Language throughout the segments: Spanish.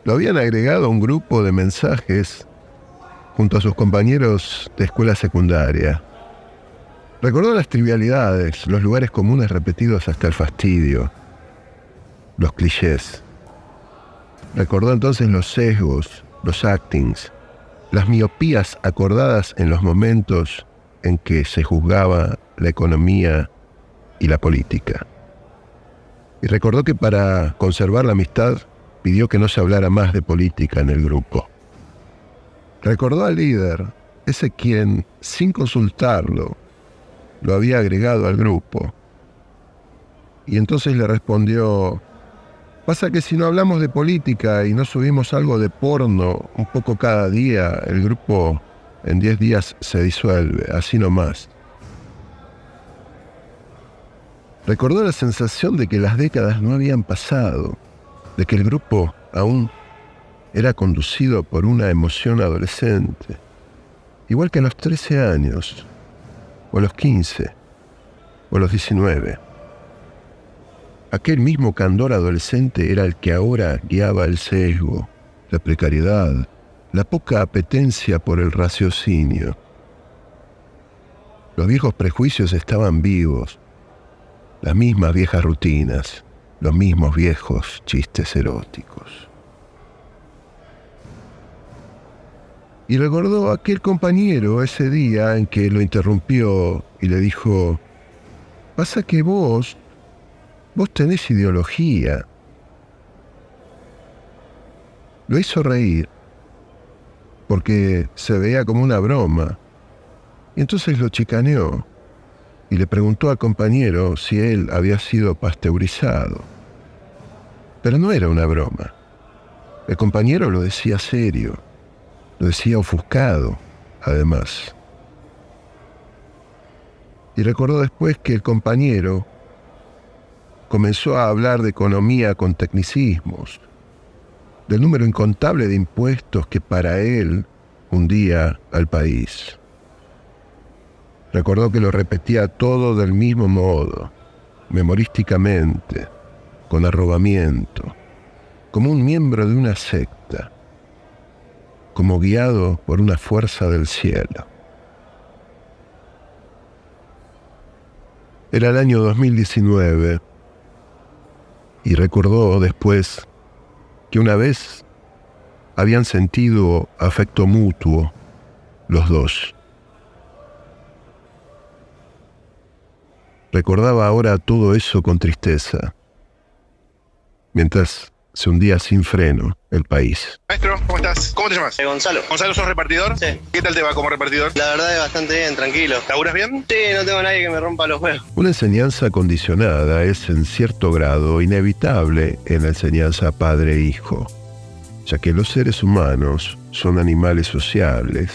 Lo habían agregado a un grupo de mensajes junto a sus compañeros de escuela secundaria. Recordó las trivialidades, los lugares comunes repetidos hasta el fastidio, los clichés. Recordó entonces los sesgos, los actings, las miopías acordadas en los momentos en que se juzgaba la economía y la política. Y recordó que para conservar la amistad pidió que no se hablara más de política en el grupo. Recordó al líder, ese quien, sin consultarlo, lo había agregado al grupo. Y entonces le respondió: pasa que si no hablamos de política y no subimos algo de porno un poco cada día, el grupo en 10 días se disuelve, así nomás. Recordó la sensación de que las décadas no habían pasado, de que el grupo aún era conducido por una emoción adolescente, igual que a los 13 años, o a los 15, o a los 19. Aquel mismo candor adolescente era el que ahora guiaba el sesgo, la precariedad, la poca apetencia por el raciocinio. Los viejos prejuicios estaban vivos, las mismas viejas rutinas, los mismos viejos chistes eróticos. Y recordó a aquel compañero ese día en que lo interrumpió y le dijo: pasa que vos tenés ideología. Lo hizo reír porque se veía como una broma, y entonces lo chicaneó y le preguntó al compañero si él había sido pasteurizado. Pero no era una broma. El compañero lo decía serio, lo decía ofuscado, además. Y recordó después que el compañero comenzó a hablar de economía con tecnicismos, del número incontable de impuestos que para él hundía al país. Recordó que lo repetía todo del mismo modo, memorísticamente, con arrobamiento, como un miembro de una secta, como guiado por una fuerza del cielo. Era el año 2019 y recordó después que una vez habían sentido afecto mutuo los dos. Recordaba ahora todo eso con tristeza, mientras se hundía sin freno el país. Maestro, ¿cómo estás? ¿Cómo te llamas? Gonzalo. Gonzalo, ¿sos repartidor? Sí. ¿Qué tal te va como repartidor? La verdad es bastante bien, tranquilo. ¿Laburas bien? Sí, no tengo nadie que me rompa los huevos. Una enseñanza condicionada es en cierto grado inevitable en la enseñanza padre-hijo, ya que los seres humanos son animales sociables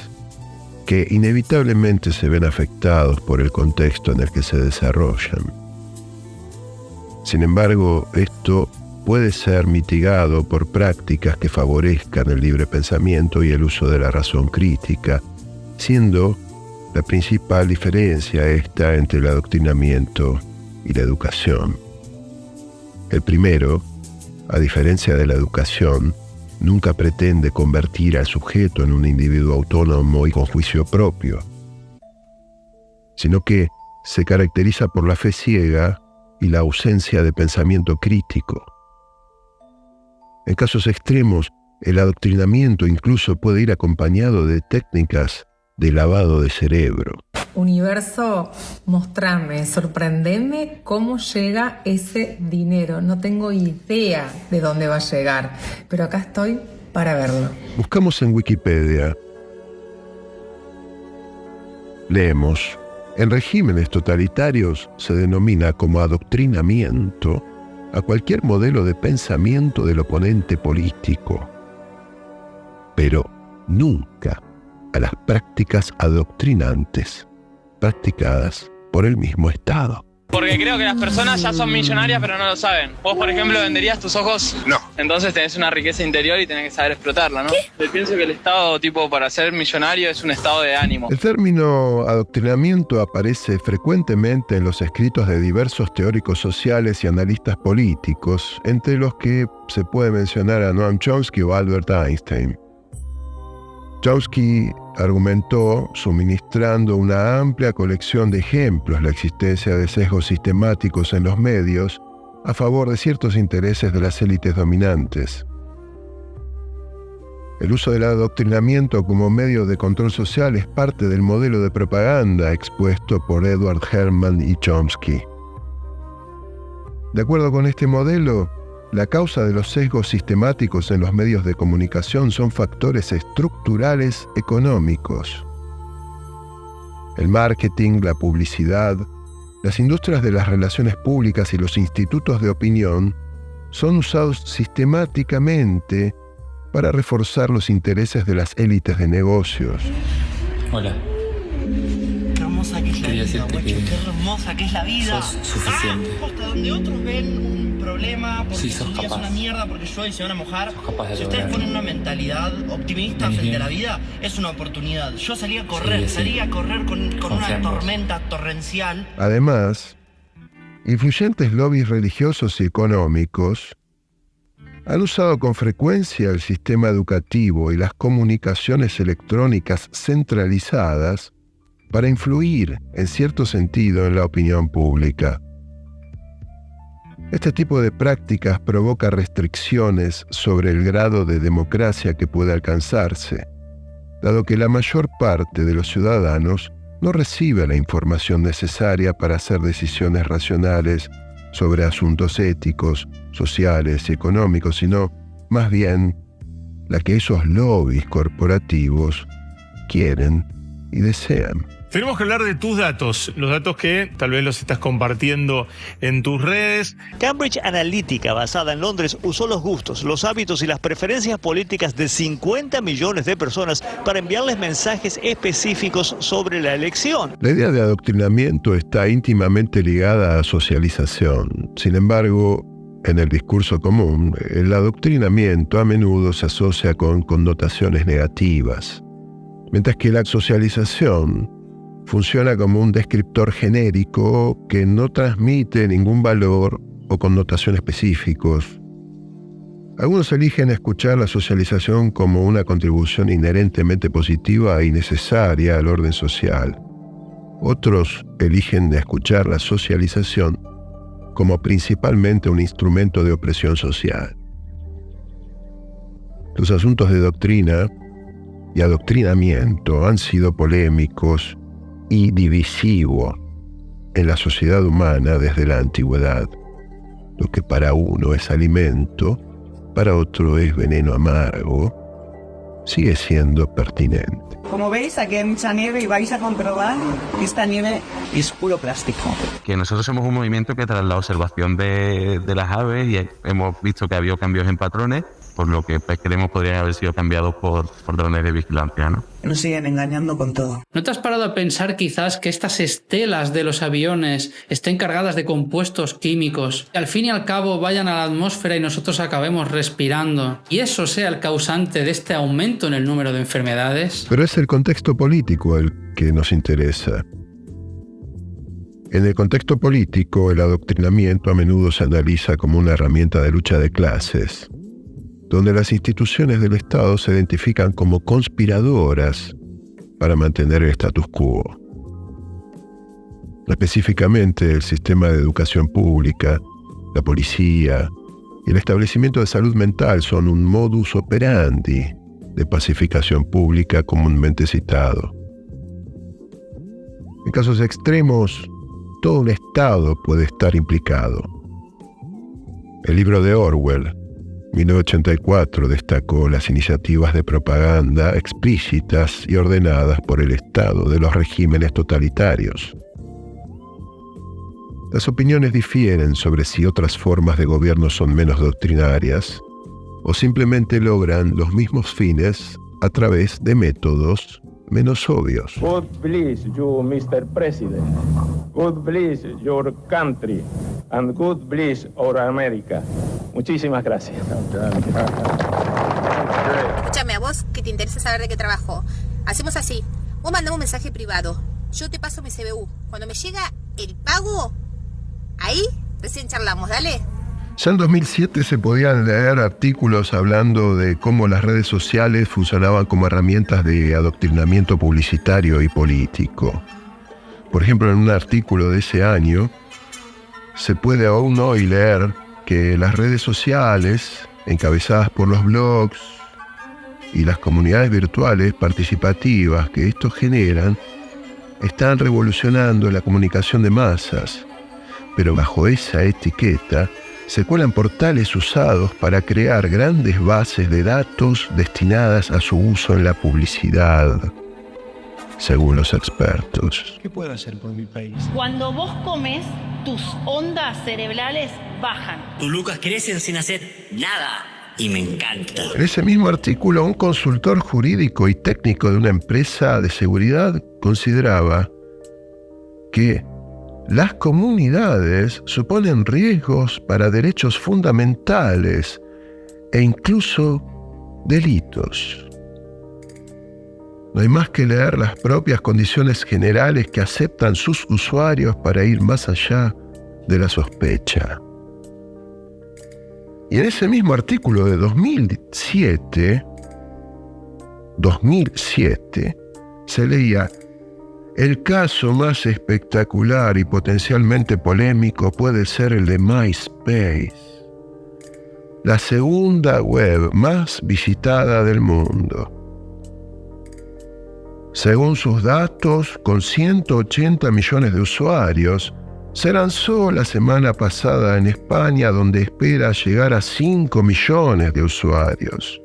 que inevitablemente se ven afectados por el contexto en el que se desarrollan. Sin embargo, esto puede ser mitigado por prácticas que favorezcan el libre pensamiento y el uso de la razón crítica, siendo la principal diferencia esta entre el adoctrinamiento y la educación. El primero, a diferencia de la educación, nunca pretende convertir al sujeto en un individuo autónomo y con juicio propio, sino que se caracteriza por la fe ciega y la ausencia de pensamiento crítico. En casos extremos, el adoctrinamiento incluso puede ir acompañado de técnicas de lavado de cerebro. Universo, mostrame, sorprendeme cómo llega ese dinero. No tengo idea de dónde va a llegar, pero acá estoy para verlo. Buscamos en Wikipedia. Leemos: en regímenes totalitarios se denomina como adoctrinamiento a cualquier modelo de pensamiento del oponente político, pero nunca a las prácticas adoctrinantes practicadas por el mismo Estado. Porque creo que las personas ya son millonarias pero no lo saben. Vos, por ejemplo, venderías tus ojos. No. Entonces tenés una riqueza interior y tenés que saber explotarla, ¿no? Yo pienso que el estado, para ser millonario es un estado de ánimo. El término adoctrinamiento aparece frecuentemente en los escritos de diversos teóricos sociales y analistas políticos, entre los que se puede mencionar a Noam Chomsky o Albert Einstein. Chomsky argumentó, suministrando una amplia colección de ejemplos, la existencia de sesgos sistemáticos en los medios a favor de ciertos intereses de las élites dominantes. El uso del adoctrinamiento como medio de control social es parte del modelo de propaganda expuesto por Edward Herman y Chomsky. De acuerdo con este modelo, la causa de los sesgos sistemáticos en los medios de comunicación son factores estructurales económicos. El marketing, la publicidad, las industrias de las relaciones públicas y los institutos de opinión son usados sistemáticamente para reforzar los intereses de las élites de negocios. Hola. Qué hermosa que es la Quería vida, decirte guacho, que qué hermosa que es la vida. sos suficiente. Hasta donde otros ven un problema porque Sí, su sos día es capaz. una mierda, porque llueve y se van a mojar. Sos capaz de Si ustedes lograrlo. ponen una mentalidad optimista Venís frente a bien. la vida, es una oportunidad. Yo salí a correr, Sí. salí a correr con una Confía en vos. tormenta torrencial. Además, influyentes lobbies religiosos y económicos han usado con frecuencia el sistema educativo y las comunicaciones electrónicas centralizadas para influir, en cierto sentido, en la opinión pública. Este tipo de prácticas provoca restricciones sobre el grado de democracia que puede alcanzarse, dado que la mayor parte de los ciudadanos no recibe la información necesaria para hacer decisiones racionales sobre asuntos éticos, sociales y económicos, sino más bien la que esos lobbies corporativos quieren y desean. Tenemos que hablar de tus datos, los datos que tal vez los estás compartiendo en tus redes. Cambridge Analytica, basada en Londres, usó los gustos, los hábitos y las preferencias políticas de 50 millones de personas para enviarles mensajes específicos sobre la elección. La idea de adoctrinamiento está íntimamente ligada a socialización. Sin embargo, en el discurso común, el adoctrinamiento a menudo se asocia con connotaciones negativas, mientras que la socialización funciona como un descriptor genérico que no transmite ningún valor o connotación específicos. Algunos eligen escuchar la socialización como una contribución inherentemente positiva y necesaria al orden social. Otros eligen escuchar la socialización como principalmente un instrumento de opresión social. Los asuntos de doctrina y adoctrinamiento han sido polémicos y divisivos en la sociedad humana desde la antigüedad. Lo que para uno es alimento, para otro es veneno amargo, sigue siendo pertinente. Como veis, aquí hay mucha nieve y vais a comprobar que esta nieve es puro plástico. Que nosotros somos un movimiento que tras la observación de las aves y hemos visto que ha habido cambios en patrones, por lo que creemos podrían haber sido cambiados por drones de vigilancia, ¿no? Nos siguen engañando con todo. ¿No te has parado a pensar quizás que estas estelas de los aviones estén cargadas de compuestos químicos y al fin y al cabo vayan a la atmósfera y nosotros acabemos respirando y eso sea el causante de este aumento en el número de enfermedades? Pero es el contexto político el que nos interesa. En el contexto político, el adoctrinamiento a menudo se analiza como una herramienta de lucha de clases, donde las instituciones del Estado se identifican como conspiradoras para mantener el status quo. Específicamente, el sistema de educación pública, la policía y el establecimiento de salud mental son un modus operandi de pacificación pública comúnmente citado. En casos extremos, todo un Estado puede estar implicado. El libro de Orwell, 1984, destacó las iniciativas de propaganda explícitas y ordenadas por el Estado de los regímenes totalitarios. Las opiniones difieren sobre si otras formas de gobierno son menos doctrinarias o simplemente logran los mismos fines a través de métodos menos obvios. God bless you, Mr. President. God bless your country. And God bless our America. Muchísimas gracias. Escúchame, a vos que te interesa saber de qué trabajo. Hacemos así. Vos mandame un mensaje privado. Yo te paso mi CBU. Cuando me llega el pago, ahí recién charlamos, dale. Ya en 2007 se podían leer artículos hablando de cómo las redes sociales funcionaban como herramientas de adoctrinamiento publicitario y político. Por ejemplo, en un artículo de ese año, se puede aún hoy leer que las redes sociales, encabezadas por los blogs y las comunidades virtuales participativas que estos generan, están revolucionando la comunicación de masas, pero bajo esa etiqueta se cuelan portales usados para crear grandes bases de datos destinadas a su uso en la publicidad, según los expertos. ¿Qué puedo hacer por mi país? Cuando vos comes, tus ondas cerebrales bajan. Tus lucas crecen sin hacer nada y me encanta. En ese mismo artículo, un consultor jurídico y técnico de una empresa de seguridad consideraba que las comunidades suponen riesgos para derechos fundamentales e incluso delitos. No hay más que leer las propias condiciones generales que aceptan sus usuarios para ir más allá de la sospecha. Y en ese mismo artículo de 2007, se leía: el caso más espectacular y potencialmente polémico puede ser el de MySpace, la segunda web más visitada del mundo. Según sus datos, con 180 millones de usuarios, se lanzó la semana pasada en España, donde espera llegar a 5 millones de usuarios.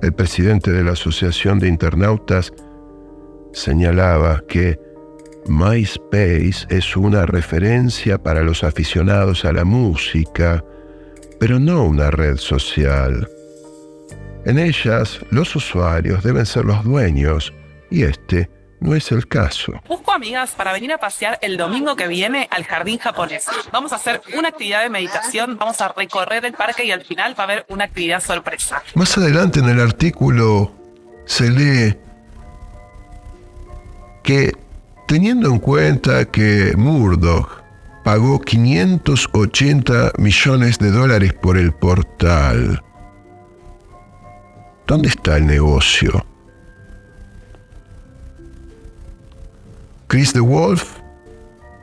El presidente de la Asociación de Internautas señalaba que MySpace es una referencia para los aficionados a la música, pero no una red social. En ellas, los usuarios deben ser los dueños, y este no es el caso. Busco amigas para venir a pasear el domingo que viene al jardín japonés. Vamos a hacer una actividad de meditación, vamos a recorrer el parque y al final va a haber una actividad sorpresa. Más adelante en el artículo se lee que, teniendo en cuenta que Murdoch pagó $580 millones por el portal, ¿dónde está el negocio? Chris DeWolf,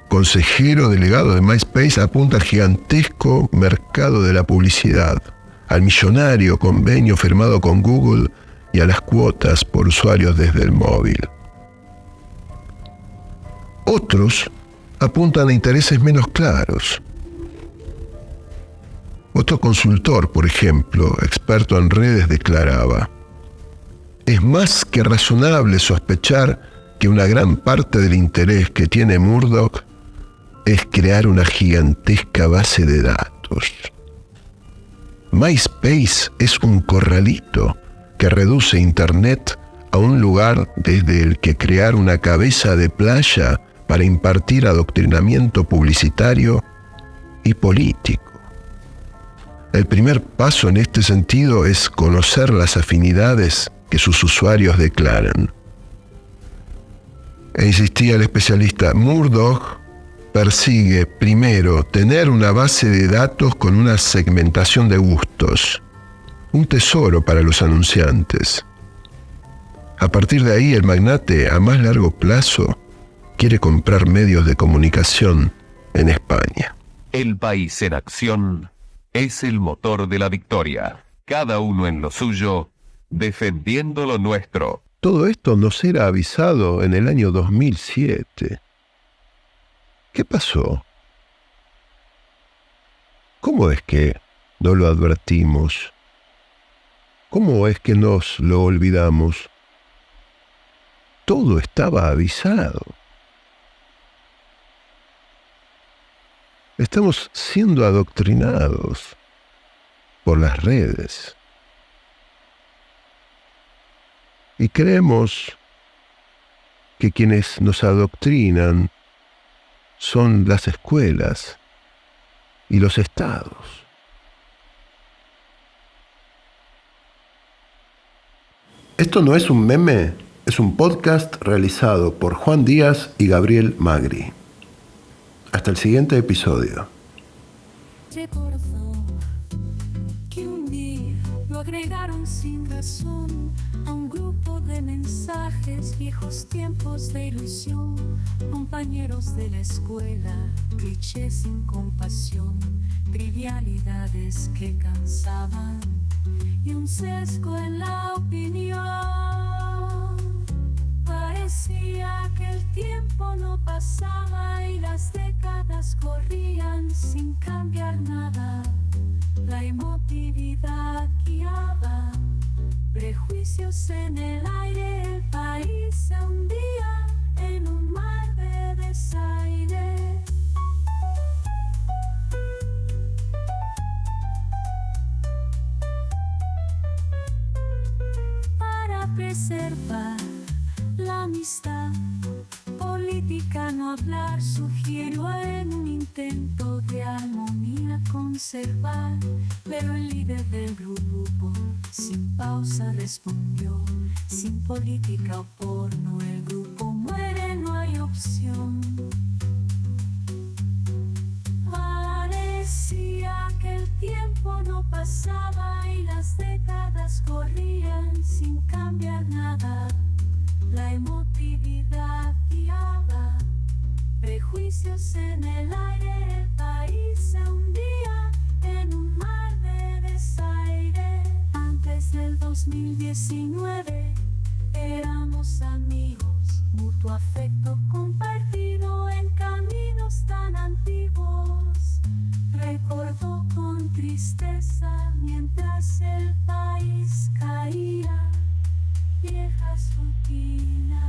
consejero delegado de MySpace, apunta al gigantesco mercado de la publicidad, al millonario convenio firmado con Google y a las cuotas por usuarios desde el móvil. Otros apuntan a intereses menos claros. Otro consultor, por ejemplo, experto en redes, declaraba: es más que razonable sospechar que una gran parte del interés que tiene Murdoch es crear una gigantesca base de datos. MySpace es un corralito que reduce Internet a un lugar desde el que crear una cabeza de playa para impartir adoctrinamiento publicitario y político. El primer paso en este sentido es conocer las afinidades que sus usuarios declaran. E insistía el especialista, Murdoch persigue primero tener una base de datos con una segmentación de gustos, un tesoro para los anunciantes. A partir de ahí, el magnate, a más largo plazo, quiere comprar medios de comunicación en España. El país en acción es el motor de la victoria. Cada uno en lo suyo, defendiendo lo nuestro. Todo esto nos era avisado en el año 2007. ¿Qué pasó? ¿Cómo es que no lo advertimos? ¿Cómo es que nos lo olvidamos? Todo estaba avisado. Estamos siendo adoctrinados por las redes. Y creemos que quienes nos adoctrinan son las escuelas y los estados. Esto no es un meme, es un podcast realizado por Juan Díaz y Gabriel Magri. Hasta el siguiente episodio. Recordó que un día lo agregaron sin razón a un grupo de mensajes, viejos tiempos de ilusión, compañeros de la escuela, clichés sin compasión, trivialidades que cansaban y un sesgo en la opinión. Parecía que el tiempo no pasaba y las décadas corrían sin cambiar nada. La emotividad guiaba, prejuicios en el aire, el país se hundía en un mar de desaire. Para preservar la amistad, política no hablar sugirió en un intento de armonía conservar, pero el líder del grupo sin pausa respondió: sin política o porno el grupo muere, no hay opción. Parecía que el tiempo no pasaba y las décadas corrían sin cambiar nada. La emotividad guiaba, prejuicios en el aire, el país se hundía en un mar de desaire. Antes del 2019 éramos amigos, mutuo afecto compartido en caminos tan antiguos. Recordó con tristeza mientras el país caía, viejas rutinas.